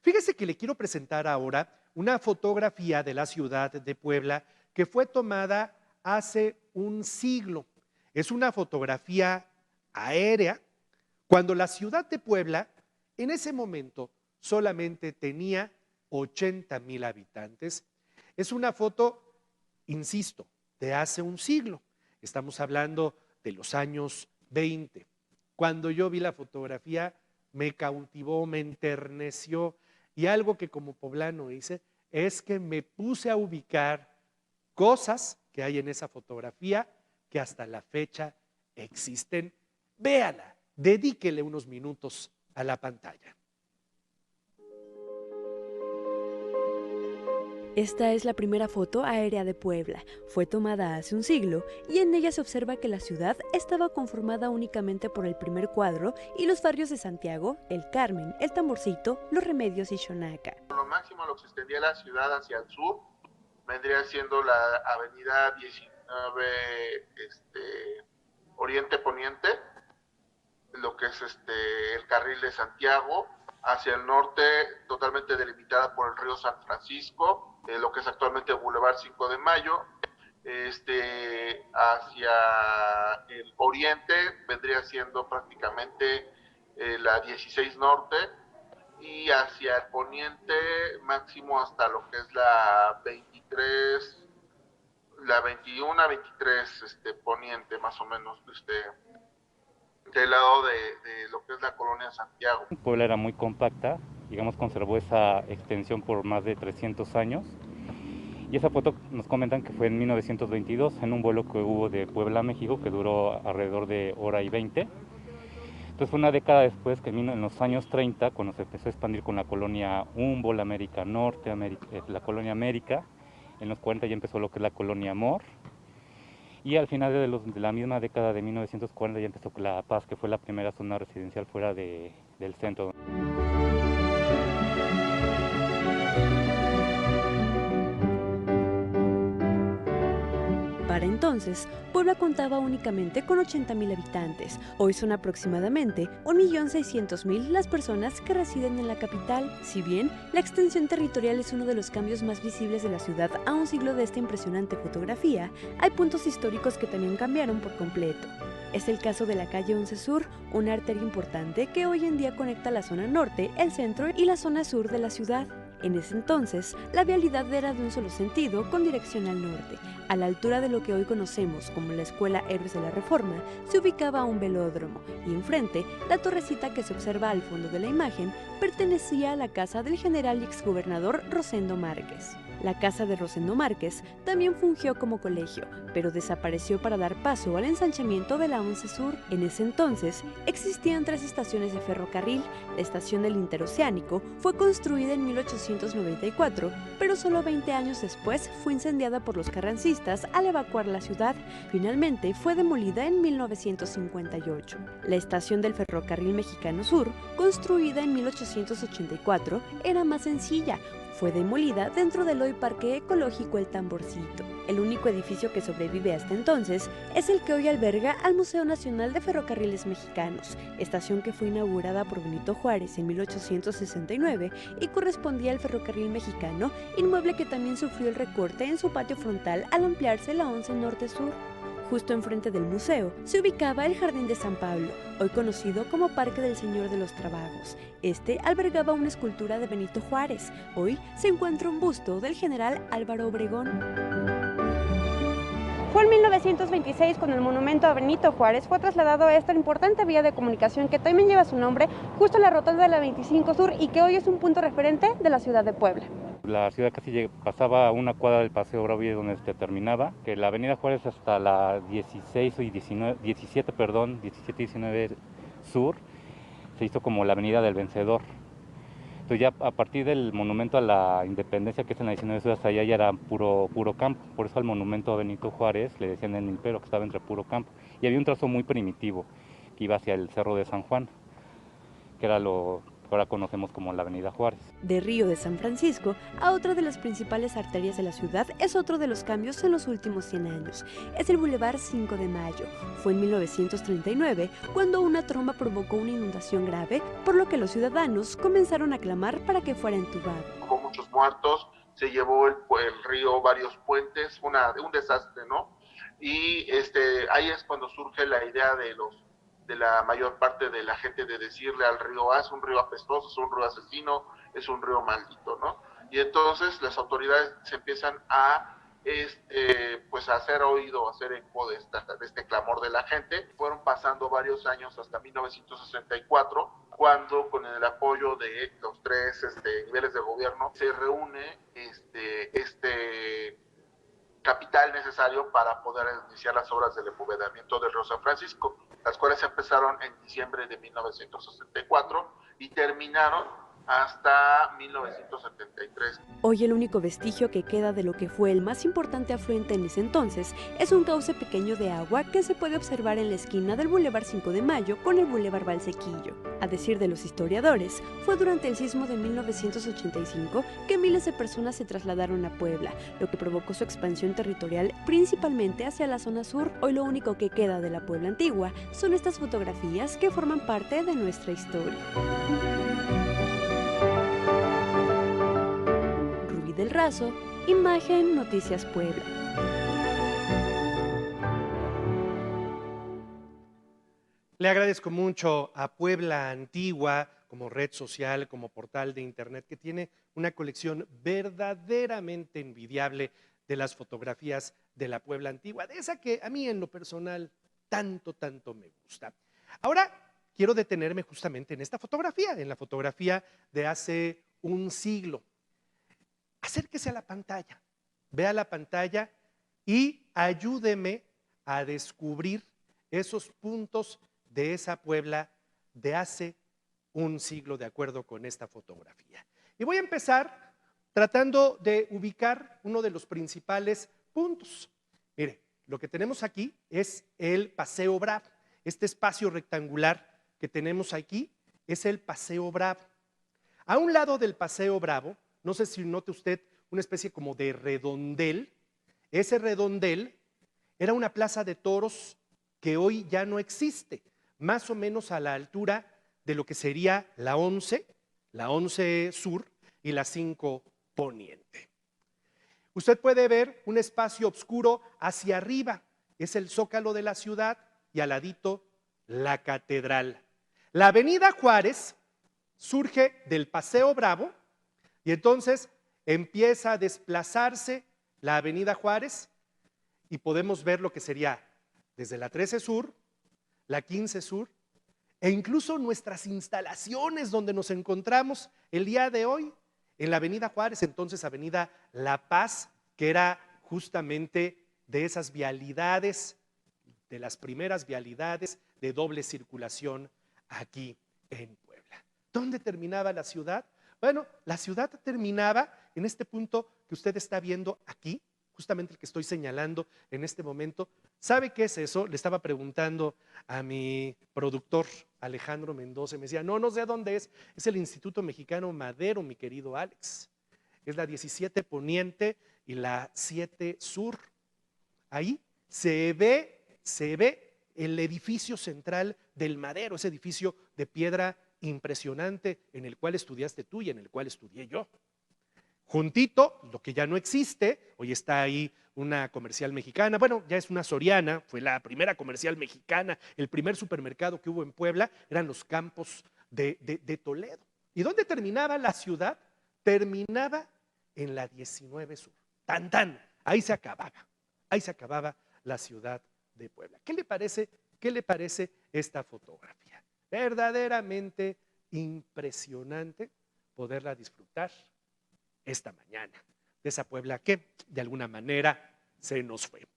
Fíjese que le quiero presentar ahora una fotografía de la ciudad de Puebla que fue tomada hace un siglo. Es una fotografía aérea cuando la ciudad de Puebla en ese momento solamente tenía 80,000 habitantes. Es una foto, insisto, de hace un siglo. Estamos hablando de los años 20. Cuando yo vi la fotografía, me cautivó, me enterneció, y algo que como poblano hice es que me puse a ubicar cosas que hay en esa fotografía que hasta la fecha existen. Véala, dedíquele unos minutos a la pantalla. Esta es la primera foto aérea de Puebla. Fue tomada hace un siglo y en ella se observa que la ciudad estaba conformada únicamente por el primer cuadro y los barrios de Santiago, El Carmen, El Tamborcito, Los Remedios y Xonaca. Lo máximo lo que se extendía la ciudad hacia el sur vendría siendo la avenida 19 Oriente Poniente, lo que es el carril de Santiago, hacia el norte totalmente delimitada por el río San Francisco, lo que es actualmente Boulevard 5 de Mayo, hacia el oriente vendría siendo prácticamente la 16 Norte, y hacia el poniente máximo hasta lo que es la 23, la 21, 23 poniente más o menos, del lado de lo que es la colonia Santiago. Puebla era muy compacta, digamos, conservó esa extensión por más de 300 años. Y esa foto nos comentan que fue en 1922, en un vuelo que hubo de Puebla a México, que duró alrededor de hora y 20. Entonces fue una década después, que en los años 30, cuando se empezó a expandir con la colonia Humboldt, América Norte, la colonia América. En los 40 ya empezó lo que es la colonia Amor. Y al final de la misma década de 1940 ya empezó La Paz, que fue la primera zona residencial fuera del centro. Para entonces, Puebla contaba únicamente con 80,000 habitantes. Hoy son aproximadamente 1,600,000 las personas que residen en la capital. Si bien la extensión territorial es uno de los cambios más visibles de la ciudad a un siglo de esta impresionante fotografía, hay puntos históricos que también cambiaron por completo. Es el caso de la calle 11 Sur, una arteria importante que hoy en día conecta la zona norte, el centro y la zona sur de la ciudad. En ese entonces, la vialidad era de un solo sentido con dirección al norte. A la altura de lo que hoy conocemos como la Escuela Héroes de la Reforma, se ubicaba un velódromo y enfrente, la torrecita que se observa al fondo de la imagen pertenecía a la casa del general y exgobernador Rosendo Márquez. La casa de Rosendo Márquez también fungió como colegio, pero desapareció para dar paso al ensanchamiento de la 11 Sur. En ese entonces existían 3 estaciones de ferrocarril. La estación del Interoceánico fue construida en 1894, pero solo 20 años después fue incendiada por los carrancistas al evacuar la ciudad. Finalmente fue demolida en 1958. La estación del Ferrocarril Mexicano Sur, construida en 1884, era más sencilla. Fue demolida dentro del hoy Parque Ecológico El Tamborcito. El único edificio que sobrevive hasta entonces es el que hoy alberga al Museo Nacional de Ferrocarriles Mexicanos, estación que fue inaugurada por Benito Juárez en 1869 y correspondía al ferrocarril mexicano, inmueble que también sufrió el recorte en su patio frontal al ampliarse la 11 Norte Sur. Justo enfrente del museo se ubicaba el Jardín de San Pablo, hoy conocido como Parque del Señor de los Trabajos. Este albergaba una escultura de Benito Juárez. Hoy se encuentra un busto del general Álvaro Obregón. Fue en 1926 cuando el monumento a Benito Juárez fue trasladado a esta importante vía de comunicación que también lleva su nombre, justo a la rotonda de la 25 Sur y que hoy es un punto referente de la ciudad de Puebla. La ciudad casi pasaba a una cuadra del Paseo Bravo donde terminaba, que la avenida Juárez hasta la 17 y 19 Sur se hizo como la avenida del Vencedor. Entonces ya a partir del monumento a la Independencia, que es en la 19 Sur, hasta allá ya era puro campo. Por eso al monumento a Benito Juárez le decían el Impero, que estaba entre puro campo. Y había un trazo muy primitivo que iba hacia el Cerro de San Juan, que era lo que ahora conocemos como la Avenida Juárez. De Río de San Francisco a otra de las principales arterias de la ciudad es otro de los cambios en los últimos 100 años. Es el Boulevard 5 de Mayo. Fue en 1939 cuando una tromba provocó una inundación grave, por lo que los ciudadanos comenzaron a clamar para que fuera entubado. Hubo muchos muertos, se llevó el río varios puentes, un desastre, ¿no? Y ahí es cuando surge la idea de la mayor parte de la gente de decirle al río, es un río apestoso, es un río asesino, es un río maldito, ¿no? Y entonces las autoridades se empiezan a pues a hacer oído, a hacer eco de este clamor de la gente. Fueron pasando varios años hasta 1964, cuando con el apoyo de los tres niveles de gobierno se reúne este capital necesario para poder iniciar las obras del embovedamiento del río San Francisco, las cuales empezaron en diciembre de 1964 y terminaron hasta 1973. Hoy el único vestigio que queda de lo que fue el más importante afluente en ese entonces es un cauce pequeño de agua que se puede observar en la esquina del Boulevard 5 de Mayo con el Boulevard Valsequillo. A decir de los historiadores, fue durante el sismo de 1985 que miles de personas se trasladaron a Puebla, lo que provocó su expansión territorial principalmente hacia la zona sur. Hoy lo único que queda de la Puebla antigua son estas fotografías que forman parte de nuestra historia. Del Razo, Imagen Noticias Puebla. Le agradezco mucho a Puebla Antigua como red social, como portal de internet, que tiene una colección verdaderamente envidiable de las fotografías de la Puebla Antigua, de esa que a mí en lo personal tanto me gusta. Ahora quiero detenerme justamente en esta fotografía, en la fotografía de hace un siglo. Acérquese a la pantalla, vea la pantalla y ayúdeme a descubrir esos puntos de esa Puebla de hace un siglo, de acuerdo con esta fotografía. Y voy a empezar tratando de ubicar uno de los principales puntos. Mire, lo que tenemos aquí es el Paseo Bravo. Este espacio rectangular que tenemos aquí es el Paseo Bravo. A un lado del Paseo Bravo, no sé si note usted una especie como de redondel. Ese redondel era una plaza de toros que hoy ya no existe, más o menos a la altura de lo que sería la 11 Sur y la 5 Poniente. Usted puede ver un espacio oscuro hacia arriba, es el Zócalo de la ciudad y al ladito la Catedral. La Avenida Juárez surge del Paseo Bravo y entonces empieza a desplazarse la Avenida Juárez y podemos ver lo que sería desde la 13 Sur, la 15 Sur e incluso nuestras instalaciones donde nos encontramos el día de hoy en la Avenida Juárez, entonces Avenida La Paz, que era justamente de esas vialidades, de las primeras vialidades de doble circulación aquí en Puebla. ¿Dónde terminaba la ciudad? Bueno, la ciudad terminaba en este punto que usted está viendo aquí, justamente el que estoy señalando en este momento. ¿Sabe qué es eso? Le estaba preguntando a mi productor Alejandro Mendoza y me decía, no sé dónde es el Instituto Mexicano Madero, mi querido Alex. Es la 17 Poniente y la 7 Sur. Ahí se ve el edificio central del Madero, ese edificio de piedra impresionante en el cual estudiaste tú y en el cual estudié yo. Juntito, lo que ya no existe, hoy está ahí una comercial mexicana, bueno, ya es una Soriana, fue la primera comercial mexicana, el primer supermercado que hubo en Puebla, eran los Campos de Toledo. ¿Y dónde terminaba la ciudad? Terminaba en la 19 Sur. Tan, ahí se acababa la ciudad de Puebla. ¿Qué le parece esta fotografía? Verdaderamente impresionante poderla disfrutar esta mañana de esa Puebla que de alguna manera se nos fue.